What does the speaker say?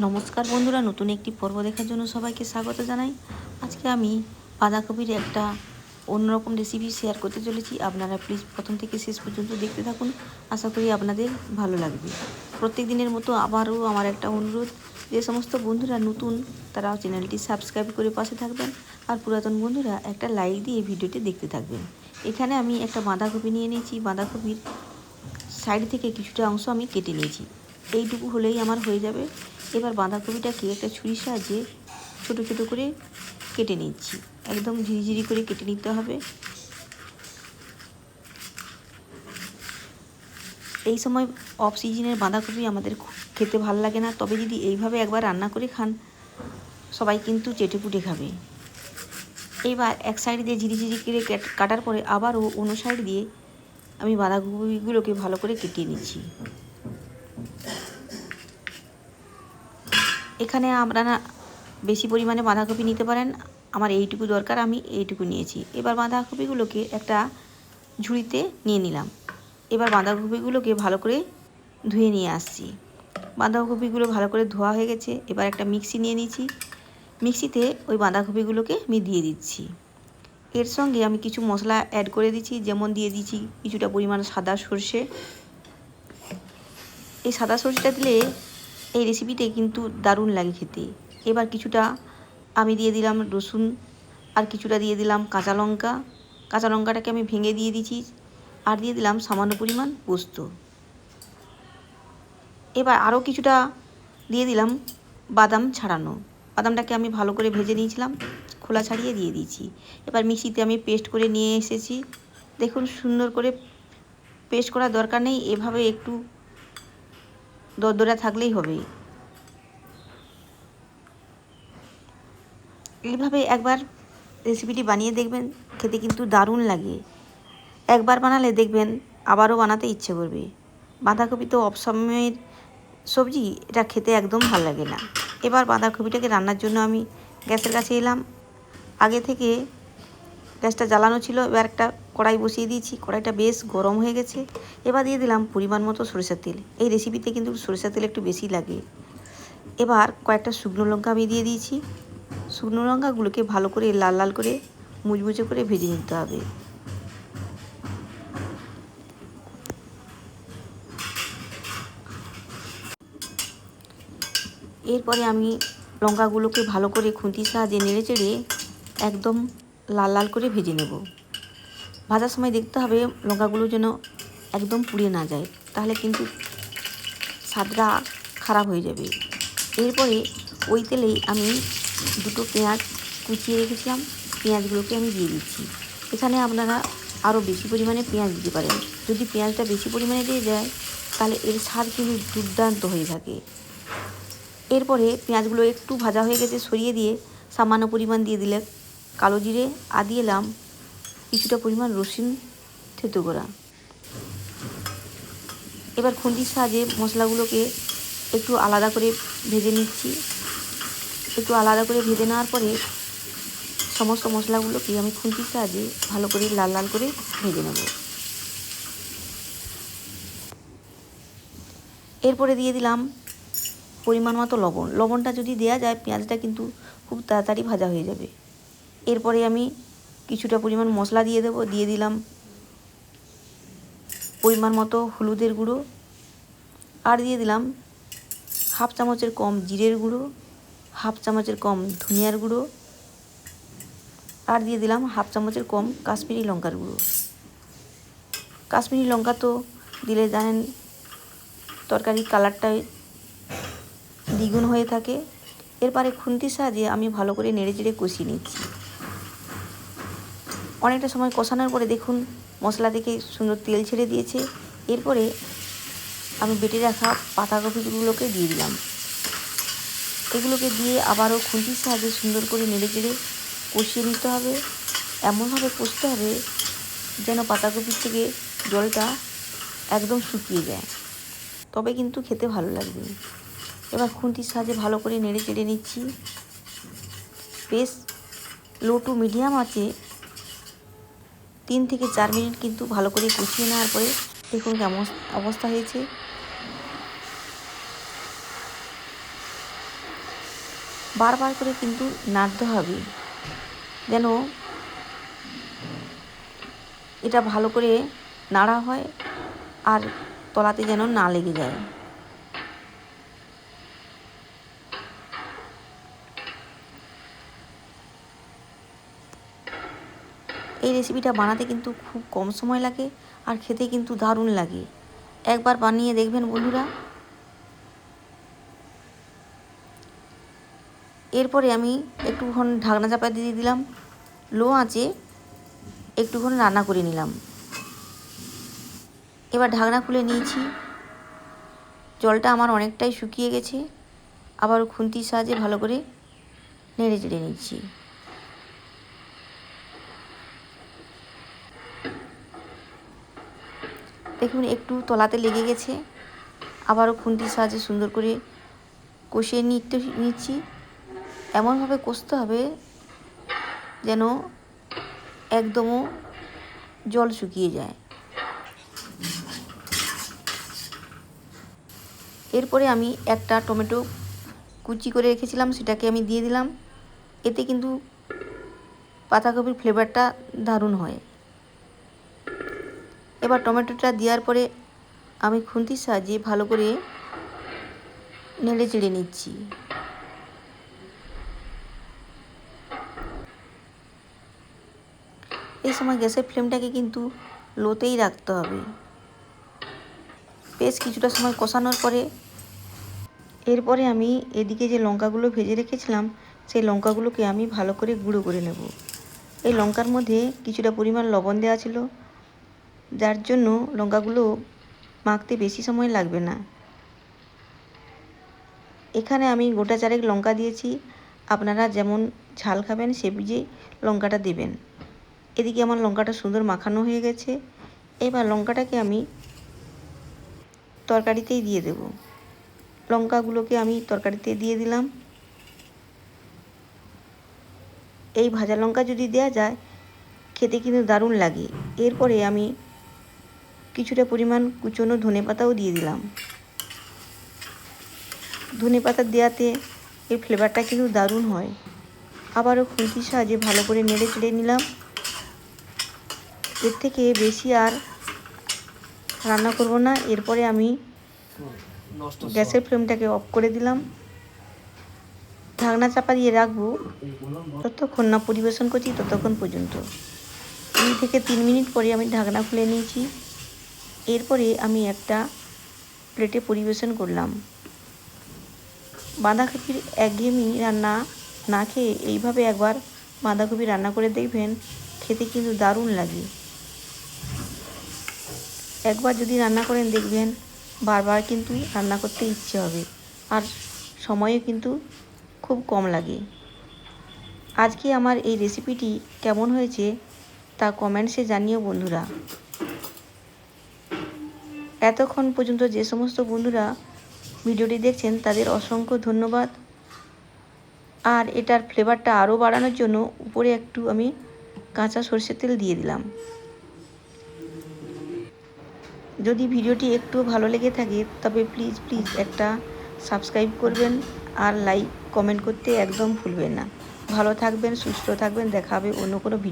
নমস্কার বন্ধুরা, নতুন একটি পর্ব দেখার জন্য সবাইকে স্বাগত জানাই। আজকে আমি বাঁধাকপির একটা অন্যরকম রেসিপি শেয়ার করতে চলেছি। আপনারা প্লিজ প্রথম থেকে শেষ পর্যন্ত দেখতে থাকুন, আশা করি আপনাদের ভালো লাগবে। প্রত্যেক দিনের মতো আবারও আমার একটা অনুরোধ, যে সমস্ত বন্ধুরা নতুন তারাও চ্যানেলটি সাবস্ক্রাইব করে পাশে থাকবেন, আর পুরাতন বন্ধুরা একটা লাইক দিয়ে ভিডিওটি দেখতে থাকবেন। এখানে আমি একটা বাঁধাকপি নিয়ে নিয়েছি। বাঁধাকপির সাইড থেকে কিছুটা অংশ আমি কেটে নিয়েছি, এইটুকু হলেই আমার হয়ে যাবে। এবার বাঁধাকপিটাকে একটা ছুরির সাহায্যে ছোটো ছোটো করে কেটে নিচ্ছি, একদম ঝিরিঝিরি করে কেটে নিতে হবে। এই সময় অফ সিজনের বাঁধাকপি আমাদের খেতে ভালো লাগে না, তবে যদি এইভাবে একবার রান্না করে খান সবাই কিন্তু চেটেপুটে খাবে। এইবার এক সাইড দিয়ে ঝিরিঝিরি করে কাটার পরে আবারও অন্য সাইড দিয়ে আমি বাঁধাকপিগুলোকে ভালো করে কেটে নিচ্ছি। এখানে আপনারা বেশি পরিমাণে বাঁধাকপি নিতে পারেন, আমার এইটুকু দরকার, আমি এইটুকু নিয়েছি। এবার বাঁধাকপিগুলোকে একটা ঝুড়িতে নিয়ে নিলাম। এবার বাঁধাকপিগুলোকে ভালো করে ধুয়ে নিয়ে আসছি। বাঁধাকপিগুলো ভালো করে ধোয়া হয়ে গেছে। এবার একটা মিক্সি নিয়ে নিয়েছি, মিক্সিতে ওই বাঁধাকপিগুলোকে আমি দিয়ে দিচ্ছি। এর সঙ্গে আমি কিছু মশলা অ্যাড করে দিচ্ছি, যেমন দিয়ে দিচ্ছি কিছুটা পরিমাণ সাদা সর্ষে। এই সাদা সর্ষেটা দিলে এই রেসিপিতে কিন্তু দারুণ লাগে খেতে। এবার কিছুটা আমি দিয়ে দিলাম রসুন, আর কিছুটা দিয়ে দিলাম কাঁচা লঙ্কা। কাঁচা লঙ্কাটাকে আমি ভেঙে দিয়ে দিচ্ছি, আর দিয়ে দিলাম সামান্য পরিমাণ পোস্ত। এবার আরও কিছুটা দিয়ে দিলাম বাদাম ছাড়ানো। বাদামটাকে আমি ভালো করে ভেজে নিয়েছিলাম, খোলা ছাড়িয়ে দিয়ে দিয়েছি। এবার মিক্সিতে আমি পেস্ট করে নিয়ে এসেছি। দেখুন, সুন্দর করে পেস্ট করার দরকার নেই, এভাবে একটু দরদরা থাকলেই হবে। এইভাবে একবার রেসিপিটি বানিয়ে দেখবেন, খেতে কিন্তু দারুণ লাগে। একবার বানালে দেখবেন আবারও বানাতে ইচ্ছে করবে। বাঁধাকপি তো অসময়ের সবজি, এটা খেতে একদম ভালো লাগে না। এবার বাঁধাকপিটাকে রান্নার জন্য আমি গ্যাসের কাছে এলাম। আগে থেকে গ্যাসটা জ্বালানো ছিল, এবার একটা কড়াই বসিয়ে দিয়েছি। কড়াইটা বেশ গরম হয়ে গেছে। এবার দিয়ে দিলাম পরিমাণ মতো সরিষার তেল। এই রেসিপিতে কিন্তু সরিষার তেল একটু বেশি লাগে। এবার কয়েকটা শুকনো লঙ্কা আমি দিয়ে দিয়েছি। শুকনো লঙ্কাগুলোকে ভালো করে লাল লাল করে মুচমুচে করে ভেজে নিতে হবে। এরপরে আমি লঙ্কাগুলোকে ভালো করে খুন্তির সাহায্যে নেড়ে চেড়ে একদম লাল লাল করে ভেজে নেব। ভাজার সময় দেখতে হবে লঙ্কাগুলো যেন একদম পুড়ে না যায়, তাহলে কিন্তু স্বাদটা খারাপ হয়ে যাবে। এরপরে ওই তেলেই আমি দুটো পেঁয়াজ কুচিয়ে রেখেছিলাম, পেঁয়াজগুলোকে আমি দিয়ে দিচ্ছি। এখানে আপনারা আরও বেশি পরিমাণে পেঁয়াজ দিতে পারেন। যদি পেঁয়াজটা বেশি পরিমাণে দিয়ে যায় তাহলে এর স্বাদ কিন্তু দুর্দান্ত হয়ে থাকে। এরপরে পেঁয়াজগুলো একটু ভাজা হয়ে গেছে, সরিয়ে দিয়ে সামান্য পরিমাণ দিয়ে দিলে কালো জিরে, আর দিয়ে দিলাম কিছুটা পরিমাণ রসুন থেতো করা। এবার খুন্তির সাহায্যে মশলাগুলোকে একটু আলাদা করে ভেজে নিচ্ছি। একটু আলাদা করে ভেজে নেওয়ার পরে সমস্ত মশলাগুলোকে আমি খুন্তির সাহায্যে ভালো করে লাল লাল করে ভেজে নেব। এরপরে দিয়ে দিলাম পরিমাণ মতো লবণ। লবণটা যদি দেওয়া যায় পেঁয়াজটা কিন্তু খুব তাড়াতাড়ি ভাজা হয়ে যাবে। এরপরে আমি কিছুটা পরিমাণ মশলা দিয়ে দেবো। দিয়ে দিলাম পরিমাণ মতো হলুদের গুঁড়ো, আর দিয়ে দিলাম হাফ চামচের কম জিরের গুঁড়ো, হাফ চামচের কম ধনিয়ার গুঁড়ো, আর দিয়ে দিলাম হাফ চামচের কম কাশ্মীরি লঙ্কার গুঁড়ো। কাশ্মীরি লঙ্কা তো দিলে জানেন তরকারির কালারটা দ্বিগুণ হয়ে থাকে। এরপরে খুন্তির সাহায্যে আমি ভালো করে নেড়ে চেড়ে কষিয়ে নিচ্ছি। অনেকটা সময় কষানোর পরে দেখুন মশলা থেকে সুন্দর তেল ছেড়ে দিয়েছে। এরপরে আমি বেটে রাখা পাতাকপিগুলোকে দিয়ে দিলাম। এগুলোকে দিয়ে আবারও খুন্তির সাহায্যে সুন্দর করে নেড়ে চেড়ে কষিয়ে নিতে হবে। এমনভাবে কষতে হবে যেন পাতাকপির থেকে জলটা একদম শুকিয়ে যায়, তবে কিন্তু খেতে ভালো লাগবে। এবার খুন্তির সাহায্যে ভালো করে নেড়ে চেড়ে নিচ্ছি। বেশ লো টু মিডিয়াম আছে 3 থেকে 4 মিনিট কিন্তু ভালো করে কষিয়ে নেওয়ার পরে দেখুন কেমন অবস্থা হয়েছে। বারবার করে কিন্তু নাড়তে হবে, যেন এটা ভালো করে নাড়া হয় আর তলাতে যেন না লেগে যায়। এই রেসিপিটা বানাতে কিন্তু খুব কম সময় লাগে আর খেতে কিন্তু দারুণ লাগে। একবার বানিয়ে দেখবেন বন্ধুরা। এরপরে আমি একটুক্ষণ ঢাকনা চাপা দিয়ে দিলাম, লো আঁচে একটুক্ষণ রান্না করে নিলাম। এবার ঢাকনা খুলে নিয়েছি। জলটা আমার অনেকটাই শুকিয়ে গেছে। আবার খুন্তির সাহায্যে ভালো করে নেড়ে চেড়ে নিচ্ছি। দেখুন একটু তলাতে লেগে গেছে, আবারও খুন্তির সাহায্যে সুন্দর করে কষিয়ে নিচ্ছি। এমনভাবে কষতে হবে যেন একদমও জল শুকিয়ে যায়। এরপরে আমি একটা টমেটো কুচি করে রেখেছিলাম, সেটাকে আমি দিয়ে দিলাম। এতে কিন্তু পাতাকপির ফ্লেভারটা দারুণ হয়। এবার টমেটোটা দেওয়ার পরে আমি খুন্তির সাহায্যে ভালো করে নেড়ে চেড়ে নিচ্ছি। এই সময় গ্যাসের ফ্লেমটাকে কিন্তু লোতেই রাখতে হবে। বেশ কিছুটা সময় কষানোর পরে এরপরে আমি এদিকে যে লঙ্কাগুলো ভেজে রেখেছিলাম সেই লঙ্কাগুলোকে আমি ভালো করে গুঁড়ো করে নেব। এই লঙ্কার মধ্যে কিছুটা পরিমাণ লবণ দেওয়া ছিল, যার জন্য লঙ্কাগুলো মাখতে বেশি সময় লাগবে না। এখানে আমি গোটা 4 লঙ্কা দিয়েছি। আপনারা যেমন ঝাল খাবেন সে বুঝেই লঙ্কাটা দেবেন। এদিকে আমার লঙ্কাটা সুন্দর মাখানো হয়ে গেছে। এবার লঙ্কাটাকে আমি তরকারিতেই দিয়ে দেব। লঙ্কাগুলোকে আমি তরকারিতে দিয়ে দিলাম। এই ভাজা লঙ্কা যদি দেওয়া যায় খেতে কিন্তু দারুণ লাগে। এরপরে আমি কিছুটা পরিমাণ কুচনো ধনেপাতাও দিয়ে দিলাম। ধনেপাতা দেওয়াতে এর ফ্লেভারটা কিন্তু দারুণ হয়। আবারও খুন্তির সাহায্যে ভালো করে নেড়ে চেড়ে নিলাম। এর থেকে বেশি আর রান্না করব না। এরপরে আমি গ্যাসের ফ্লেমটাকে অফ করে দিলাম। ঢাকনা চাপা দিয়ে রাখবো যতক্ষণ না পরিবেশন করছি ততক্ষণ পর্যন্ত। 2 থেকে 3 মিনিট পরে আমি ঢাকনা খুলে নিয়েছি। এরপরে আমি একটা প্লেটে পরিবেশন করলাম। বাঁধাকপির একঘেয়েমি রান্না না খেয়ে এইভাবে একবার বাঁধাকপি রান্না করে দেখবেন, খেতে কিন্তু দারুণ লাগে। একবার যদি রান্না করেন দেখবেন বারবার কিন্তু রান্না করতে ইচ্ছে হবে, আর সময়ও কিন্তু খুব কম লাগে। আজকে আমার এই রেসিপিটি কেমন হয়েছে তা কমেন্টসে জানিও বন্ধুরা। এতক্ষণ পর্যন্ত যে সমস্ত বন্ধুরা ভিডিওটি দেখছেন তাদের অসংখ্য ধন্যবাদ। আর এটার ফ্লেভারটা আরও বাড়ানোর জন্য উপরে একটু আমি কাঁচা সরষের তেল দিয়ে দিলাম। যদি ভিডিওটি একটু ভালো লেগে থাকে তবে প্লিজ একটা সাবস্ক্রাইব করবেন আর লাইক কমেন্ট করতে একদম ভুলবেন না। ভালো থাকবেন, সুস্থ থাকবেন। দেখা হবে অন্য কোনো ভিডিও।